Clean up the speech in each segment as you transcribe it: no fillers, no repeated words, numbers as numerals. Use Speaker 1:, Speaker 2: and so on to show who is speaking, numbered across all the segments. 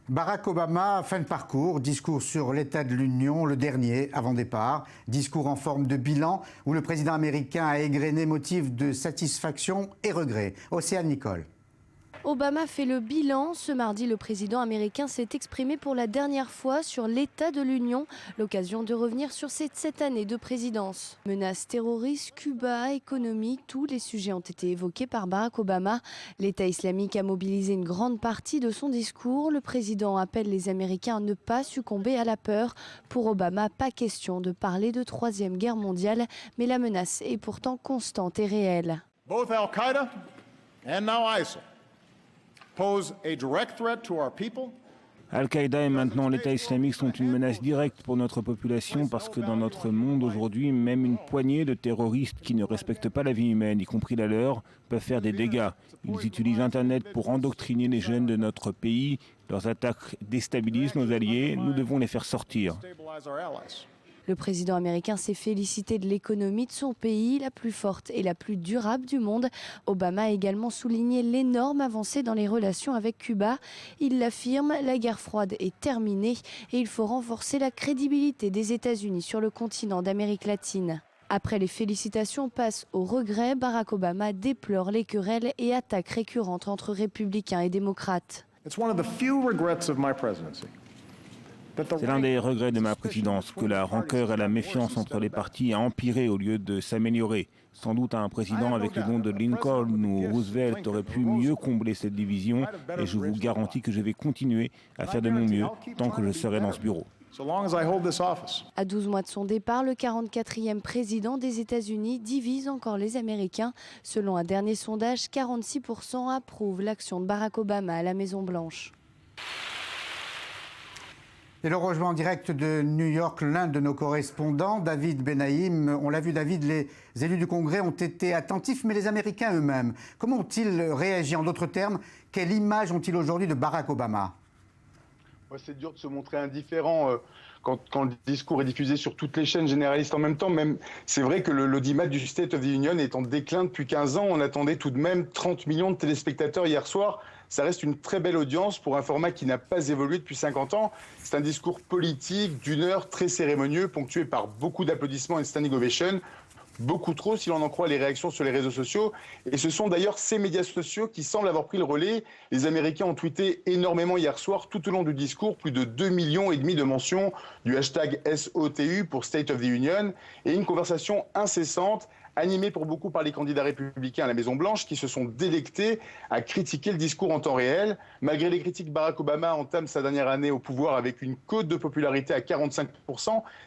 Speaker 1: Barack Obama, fin de parcours, discours sur l'état de l'Union, le dernier avant départ, discours en forme de bilan où le président américain a égrené motifs de satisfaction et regret. Océane Nicole.
Speaker 2: Obama fait le bilan. Ce mardi, le président américain s'est exprimé pour la dernière fois sur l'état de l'Union, l'occasion de revenir sur cette année de présidence. Menaces terroristes, Cuba, économie, tous les sujets ont été évoqués par Barack Obama. L'État islamique a mobilisé une grande partie de son discours. Le président appelle les Américains à ne pas succomber à la peur. Pour Obama, pas question de parler de troisième guerre mondiale, mais la menace est pourtant constante et réelle.
Speaker 3: Both Al-Qaeda and now ISIL pose a direct threat to our people.
Speaker 4: Al-Qaïda et maintenant l'État islamique sont une menace directe pour notre population parce que dans notre monde aujourd'hui, même une poignée de terroristes qui ne respectent pas la vie humaine, y compris la leur, peuvent faire des dégâts. Ils utilisent Internet pour endoctriner les jeunes de notre pays. Leurs attaques déstabilisent nos alliés. Nous devons les faire sortir.
Speaker 2: Le président américain s'est félicité de l'économie de son pays, la plus forte et la plus durable du monde. Obama a également souligné l'énorme avancée dans les relations avec Cuba. Il l'affirme, la guerre froide est terminée et il faut renforcer la crédibilité des États-Unis sur le continent d'Amérique latine. Après les félicitations, passe au regret. Barack Obama déplore les querelles et attaques récurrentes entre républicains et démocrates.
Speaker 3: It's one of the few regrets of my presidency.
Speaker 4: C'est l'un des regrets de ma présidence, que la rancœur et la méfiance entre les partis a empiré au lieu de s'améliorer. Sans doute un président avec le nom de Lincoln ou Roosevelt aurait pu mieux combler cette division et je vous garantis que je vais continuer à faire de mon mieux tant que je serai dans ce bureau.
Speaker 2: À 12 mois de son départ, le 44e président des États-Unis divise encore les Américains. Selon un dernier sondage, 46% approuvent l'action de Barack Obama à la Maison-Blanche.
Speaker 1: Et le rejoint en direct de New York, l'un de nos correspondants, David Benaïm. On l'a vu, David, les élus du Congrès ont été attentifs, mais les Américains eux-mêmes, comment ont-ils réagi? En d'autres termes, quelle image ont-ils aujourd'hui de Barack Obama?
Speaker 5: C'est dur de se montrer indifférent quand le discours est diffusé sur toutes les chaînes généralistes en même temps. C'est vrai que l'audimat du State of the Union est en déclin depuis 15 ans. On attendait tout de même 30 millions de téléspectateurs hier soir. Ça reste une très belle audience pour un format qui n'a pas évolué depuis 50 ans. C'est un discours politique d'une heure très cérémonieux, ponctué par beaucoup d'applaudissements et de standing ovations. Beaucoup trop, si l'on en croit les réactions sur les réseaux sociaux. Et ce sont d'ailleurs ces médias sociaux qui semblent avoir pris le relais. Les Américains ont tweeté énormément hier soir, tout au long du discours, plus de 2,5 millions de mentions du hashtag SOTU pour State of the Union, et une conversation incessante, animée pour beaucoup par les candidats républicains à la Maison-Blanche, qui se sont délectés à critiquer le discours en temps réel. Malgré les critiques, Barack Obama entame sa dernière année au pouvoir avec une cote de popularité à 45%.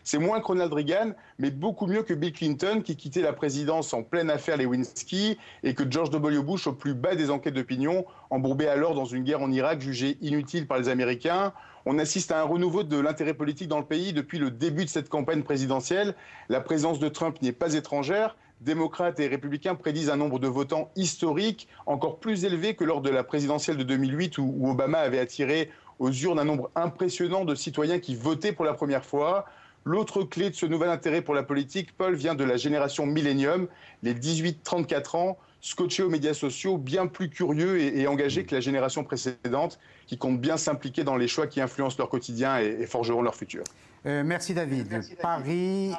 Speaker 5: C'est moins que Ronald Reagan, mais beaucoup mieux que Bill Clinton, qui quittait la présidence en pleine affaire Lewinsky, et que George W. Bush au plus bas des enquêtes d'opinion, embourbé alors dans une guerre en Irak jugée inutile par les Américains. On assiste à un renouveau de l'intérêt politique dans le pays depuis le début de cette campagne présidentielle. La présence de Trump n'y est pas étrangère. Démocrates et républicains prédisent un nombre de votants historique, encore plus élevé que lors de la présidentielle de 2008 où Obama avait attiré aux urnes un nombre impressionnant de citoyens qui votaient pour la première fois. L'autre clé de ce nouvel intérêt pour la politique, Paul, vient de la génération millénium, les 18-34 ans, scotchés aux médias sociaux, bien plus curieux et engagés que la génération précédente, qui compte bien s'impliquer dans les choix qui influencent leur quotidien et forgeront leur futur.
Speaker 1: Merci David. Paris.